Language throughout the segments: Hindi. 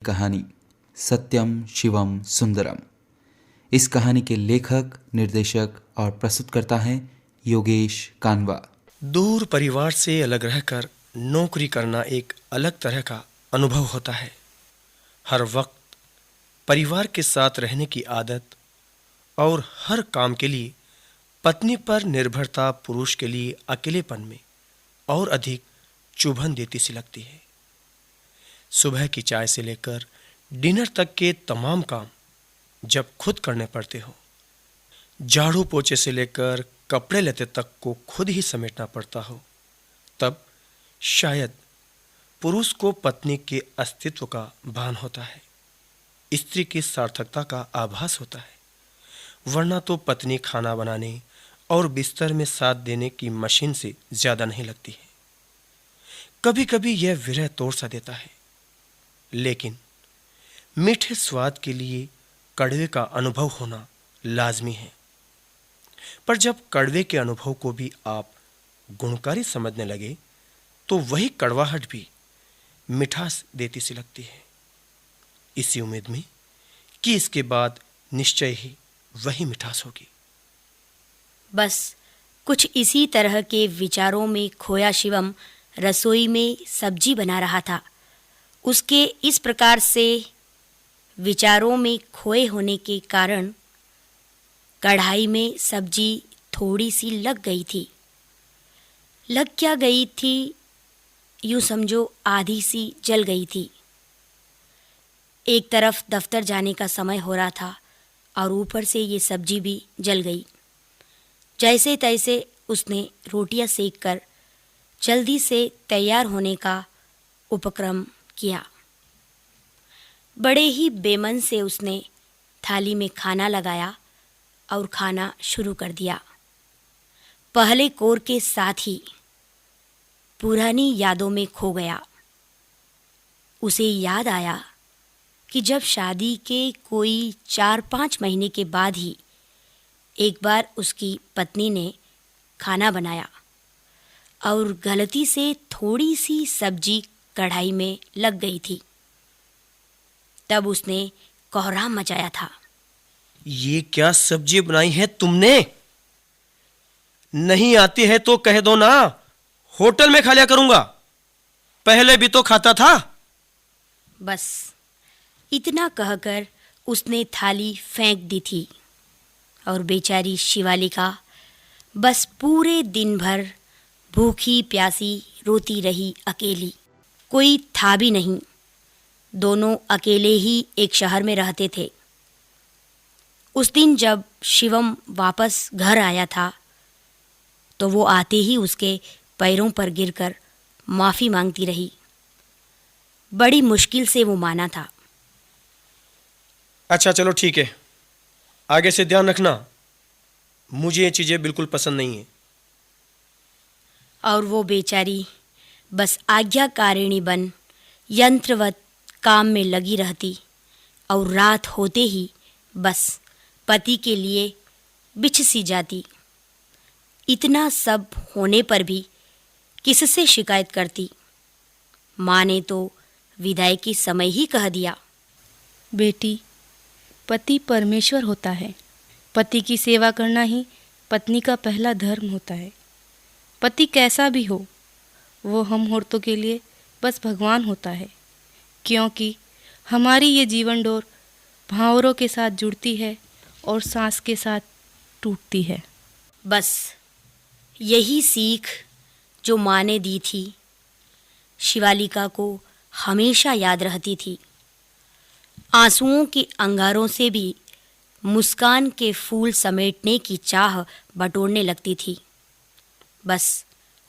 कहानी सत्यम शिवम सुंदरम। इस कहानी के लेखक, निर्देशक और प्रस्तुतकर्ता हैं योगेश कानवा। दूर परिवार से अलग रहकर नौकरी करना एक अलग तरह का अनुभव होता है। हर वक्त परिवार के साथ रहने की आदत और हर काम के लिए पत्नी पर निर्भरता पुरुष के लिए अकेलेपन में और अधिक चुभन देती सी लगती है। सुबह की चाय से लेकर डिनर तक के तमाम काम जब खुद करने पड़ते हो, झाड़ू पोछे से लेकर कपड़े लत्ते तक को खुद ही समेटना पड़ता हो, तब शायद पुरुष को पत्नी के अस्तित्व का भान होता है, स्त्री की सार्थकता का आभास होता है। वरना तो पत्नी खाना बनाने और बिस्तर में साथ देने की मशीन से ज्यादा नहीं लगती है। कभी कभी यह विरह तोड़ सा देता है, लेकिन मीठे स्वाद के लिए कड़वे का अनुभव होना लाजमी है। पर जब कड़वे के अनुभव को भी आप गुणकारी समझने लगे तो वही कड़वाहट भी मिठास देती सी लगती है, इसी उम्मीद में कि इसके बाद निश्चय ही वही मिठास होगी। बस कुछ इसी तरह के विचारों में खोया शिवम रसोई में सब्जी बना रहा था। उसके इस प्रकार से विचारों में खोए होने के कारण कढ़ाई में सब्जी थोड़ी सी लग गई थी। लग क्या गई थी, यूं समझो आधी सी जल गई थी। एक तरफ दफ्तर जाने का समय हो रहा था और ऊपर से ये सब्जी भी जल गई। जैसे तैसे उसने रोटियां सेक कर जल्दी से तैयार होने का उपक्रम किया। बड़े ही बेमन से उसने थाली में खाना लगाया और खाना शुरू कर दिया। पहले कोर के साथ ही पुरानी यादों में खो गया। उसे याद आया कि जब शादी के कोई 4-5 महीने के बाद ही एक बार उसकी पत्नी ने खाना बनाया और गलती से थोड़ी सी सब्जी कढ़ाई में लग गई थी। तब उसने कोहराम मचाया था। ये क्या सब्जी बनाई है तुमने? नहीं आती है तो कह दो ना, होटल में खा लिया करूंगा, पहले भी तो खाता था। बस इतना कहकर उसने थाली फेंक दी थी और बेचारी शिवालिका बस पूरे दिन भर भूखी प्यासी रोती रही अकेली। कोई था भी नहीं। दोनों अकेले ही एक शहर में रहते थे। उस दिन जब शिवम वापस घर आया था तो वो आते ही उसके पैरों पर गिरकर माफ़ी मांगती रही। बड़ी मुश्किल से वो माना था। अच्छा चलो ठीक है, आगे से ध्यान रखना, मुझे ये चीजें बिल्कुल पसंद नहीं है। और वो बेचारी बस आज्ञाकारिणी बन यंत्रवत काम में लगी रहती और रात होते ही बस पति के लिए बिछ सी जाती। इतना सब होने पर भी किससे शिकायत करती? माँ ने तो विदाई की समय ही कह दिया। बेटी, पति परमेश्वर होता है। पति की सेवा करना ही पत्नी का पहला धर्म होता है। पति कैसा भी हो, वो हम औरतों के लिए बस भगवान होता है, क्योंकि हमारी ये जीवन डोर भावरों के साथ जुड़ती है और सांस के साथ टूटती है। बस यही सीख जो माँ ने दी थी शिवालिका को हमेशा याद रहती थी। आंसुओं के अंगारों से भी मुस्कान के फूल समेटने की चाह बटोरने लगती थी। बस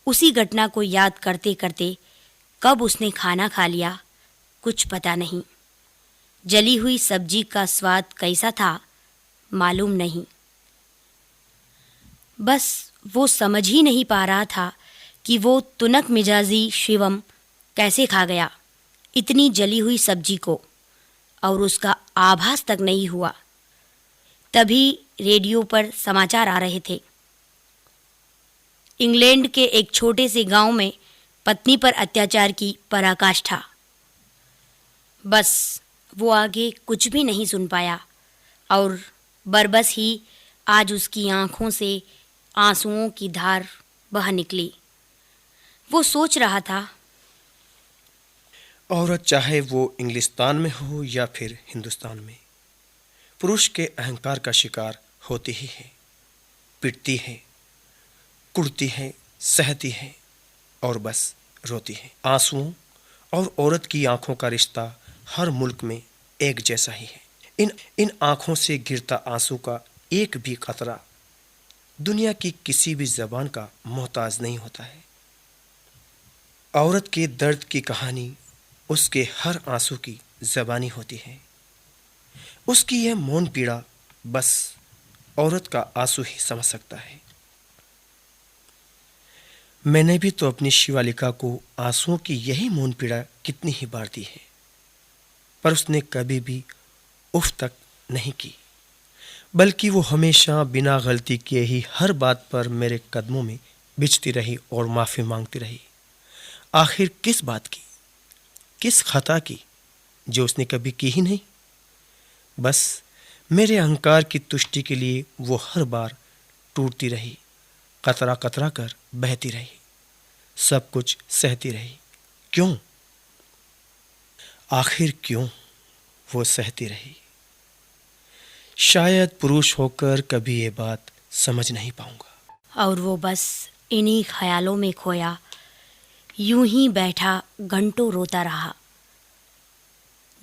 उसी घटना को याद करते करते कब उसने खाना खा लिया कुछ पता नहीं। जली हुई सब्जी का स्वाद कैसा था मालूम नहीं। बस वो समझ ही नहीं पा रहा था कि वो तुनक मिजाजी शिवम कैसे खा गया इतनी जली हुई सब्जी को, और उसका आभास तक नहीं हुआ। तभी रेडियो पर समाचार आ रहे थे। इंग्लैंड के एक छोटे से गांव में पत्नी पर अत्याचार की पराकाष्ठा। बस वो आगे कुछ भी नहीं सुन पाया और बरबस ही आज उसकी आंखों से आंसुओं की धार बह निकली। वो सोच रहा था, औरत चाहे वो इंग्लिस्तान में हो या फिर हिंदुस्तान में, पुरुष के अहंकार का शिकार होती ही है। पिटती है, कुढ़ती है, सहती है और बस रोती है। आंसुओं और औरत की आंखों का रिश्ता हर मुल्क में एक जैसा ही है। इन आंखों से गिरता आंसू का एक भी कतरा दुनिया की किसी भी जबान का मोहताज नहीं होता है। औरत के दर्द की कहानी उसके हर आंसू की जबानी होती है। उसकी यह मौन पीड़ा बस औरत का आंसू ही समझ सकता है। मैंने भी तो अपनी शिवालिका को आंसुओं की यही मौन पीड़ा कितनी ही बार दी है, पर उसने कभी भी उफ तक नहीं की, बल्कि वो हमेशा बिना गलती किए ही हर बात पर मेरे कदमों में बिछती रही और माफ़ी मांगती रही। आखिर किस बात की, किस खता की जो उसने कभी की ही नहीं। बस मेरे अहंकार की तुष्टि के लिए वो हर बार टूटती रही, कतरा कतरा कर बहती रही, सब कुछ सहती रही। क्यों? आखिर क्यों वो सहती रही? शायद पुरुष होकर कभी ये बात समझ नहीं पाऊंगा। और वो बस इन्हीं ख्यालों में खोया यूं ही बैठा घंटों रोता रहा।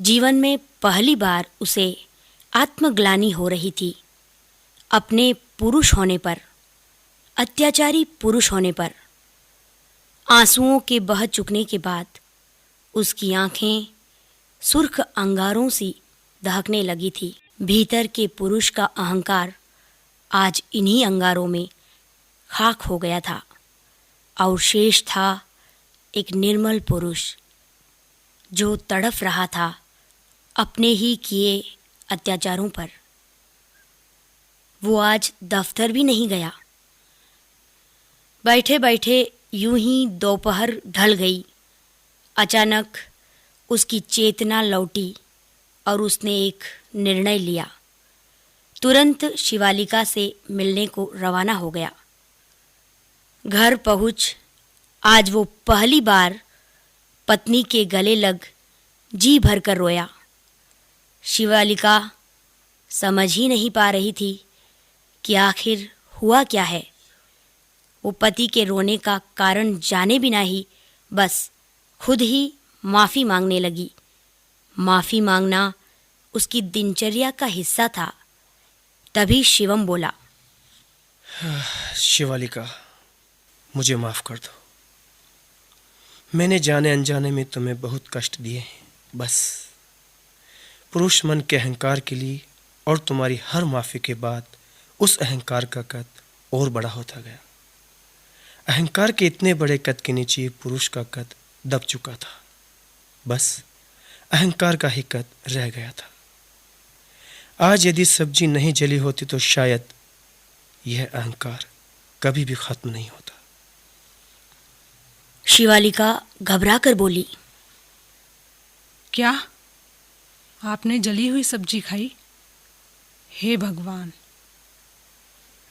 जीवन में पहली बार उसे आत्मग्लानि हो रही थी, अपने पुरुष होने पर, अत्याचारी पुरुष होने पर। आंसुओं के बह चुकने के बाद उसकी आंखें सुर्ख अंगारों सी दहकने लगी थी। भीतर के पुरुष का अहंकार आज इन्हीं अंगारों में खाक हो गया था और शेष था एक निर्मल पुरुष जो तड़फ रहा था अपने ही किए अत्याचारों पर। वो आज दफ्तर भी नहीं गया। बैठे बैठे यूं ही दोपहर ढल गई। अचानक उसकी चेतना लौटी और उसने एक निर्णय लिया। तुरंत शिवालिका से मिलने को रवाना हो गया। घर पहुंच आज वो पहली बार पत्नी के गले लग जी भरकर रोया। शिवालिका समझ ही नहीं पा रही थी कि आखिर हुआ क्या है। वो पति के रोने का कारण जाने बिना ही बस खुद ही माफ़ी मांगने लगी। माफ़ी मांगना उसकी दिनचर्या का हिस्सा था। तभी शिवम बोला, शिवालिका, मुझे माफ कर दो। मैंने जाने अनजाने में तुम्हें बहुत कष्ट दिए हैं। बस पुरुष मन के अहंकार के लिए और तुम्हारी हर माफी के बाद उस अहंकार का कद और बड़ा होता गया। अहंकार के इतने बड़े कद के नीचे पुरुष का कद दब चुका था। बस अहंकार का ही कद रह गया था। आज यदि सब्जी नहीं जली होती तो शायद यह अहंकार कभी भी खत्म नहीं होता। शिवालिका घबरा कर बोली, क्या आपने जली हुई सब्जी खाई? हे भगवान,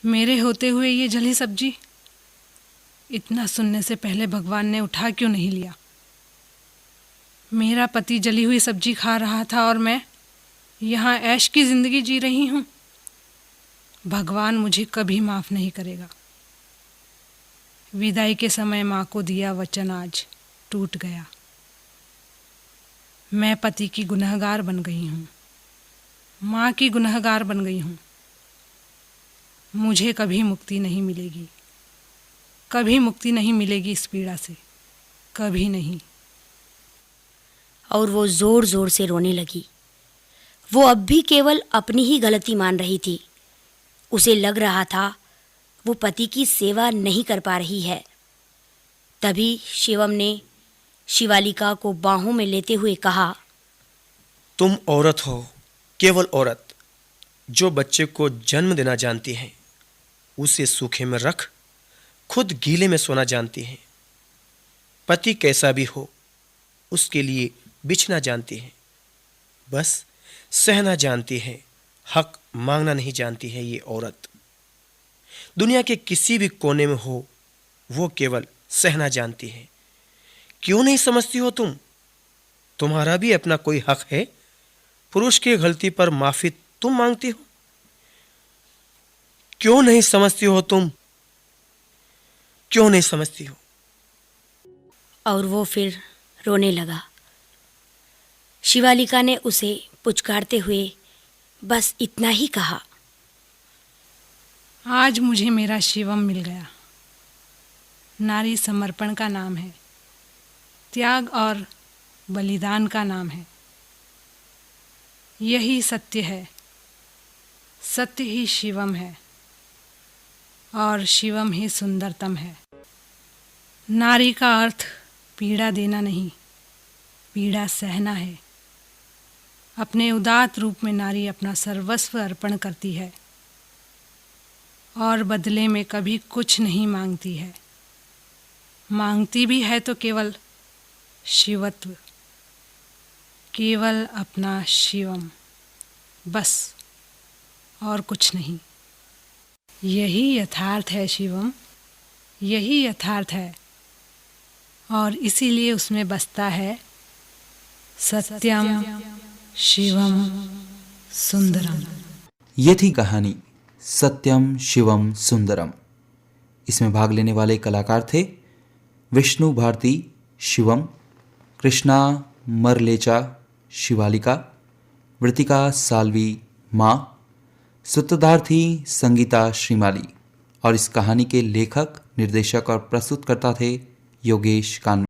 मेरे होते हुए ये जली सब्जी इतना सुनने से पहले भगवान ने उठा क्यों नहीं लिया? मेरा पति जली हुई सब्जी खा रहा था और मैं यहाँ ऐश की जिंदगी जी रही हूँ। भगवान मुझे कभी माफ नहीं करेगा। विदाई के समय माँ को दिया वचन आज टूट गया। मैं पति की गुनहगार बन गई हूँ, माँ की गुनहगार बन गई हूँ। मुझे कभी मुक्ति नहीं मिलेगी, कभी मुक्ति नहीं मिलेगी इस पीड़ा से, कभी नहीं। और वो जोर जोर से रोने लगी। वो अब भी केवल अपनी ही गलती मान रही थी। उसे लग रहा था वो पति की सेवा नहीं कर पा रही है। तभी शिवम ने शिवालिका को बाहों में लेते हुए कहा, तुम औरत हो, केवल औरत, जो बच्चे को जन्म देना जानती है, उसे सूखे में रख खुद गीले में सोना जानती है। पति कैसा भी हो उसके लिए बिछना जानती है, बस सहना जानती है, हक मांगना नहीं जानती है ये औरत। दुनिया के किसी भी कोने में हो, वो केवल सहना जानती है। क्यों नहीं समझती हो तुम? तुम्हारा भी अपना कोई हक है। पुरुष की गलती पर माफी तुम मांगती हो। क्यों नहीं समझती हो तुम? क्यों नहीं समझती हो? और वो फिर रोने लगा। शिवालिका ने उसे पुचकारते हुए बस इतना ही कहा, आज मुझे मेरा शिवम मिल गया। नारी समर्पण का नाम है, त्याग और बलिदान का नाम है। यही सत्य है, सत्य ही शिवम है और शिवम ही सुंदरतम है। नारी का अर्थ पीड़ा देना नहीं, पीड़ा सहना है। अपने उदात्त रूप में नारी अपना सर्वस्व अर्पण करती है और बदले में कभी कुछ नहीं मांगती है। मांगती भी है तो केवल शिवत्व, केवल अपना शिवम, बस और कुछ नहीं। यही यथार्थ है शिवम, यही यथार्थ है और इसीलिए उसमें बसता है सत्यम शिवम सुंदरम। ये थी कहानी सत्यम शिवम सुंदरम। इसमें भाग लेने वाले कलाकार थे विष्णु भारती शिवम, कृष्णा मरलेचा शिवालिका, वृतिका साल्वी माँ, सूत्रधार थी संगीता श्रीमाली और इस कहानी के लेखक, निर्देशक और प्रस्तुतकर्ता थे योगेश कानवे।